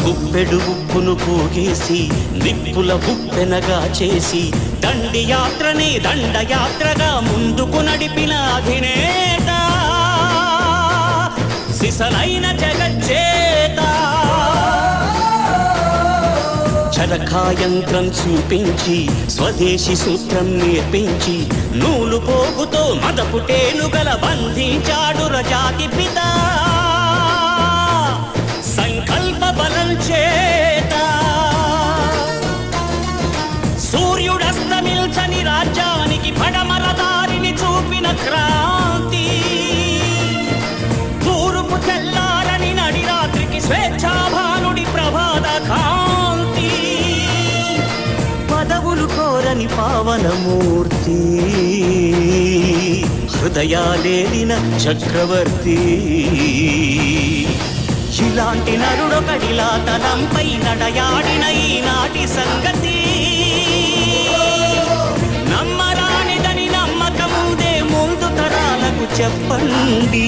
గుప్పెడు ఉప్పును పోగేసి నిప్పుల ఉప్పెనగా చేసి దండి యాత్రని దండయాత్రగా ముందుకు నడిపిన అధినేత సిసలైన జగజ్జేత చరకాయంత్రం చూపించి స్వదేశీ సూత్రం నేర్పించి నూలు పోగుతో మదపుటేనుగల బంధించాడు రజాతి పిత సంకల్ప బలం చేత సూర్యుడస్తమిల్చని రాజ్యానికి పడమర దారిని చూపిన క్రాంతి తూర్పు తెల్లారని నడి రాత్రికి స్వేచ్ఛాభానుడి ప్రభాత కాంతి పదవులు కోరని పావనమూర్తి హృదయాలేలిన చక్రవర్తి ఇలాంటి నరుడొకడిలా తలంపై నడయాడిన ఈనాటి సంగతి నమ్మరానిదని నమ్మకముందే ముందు తరాలకు చెప్పండి.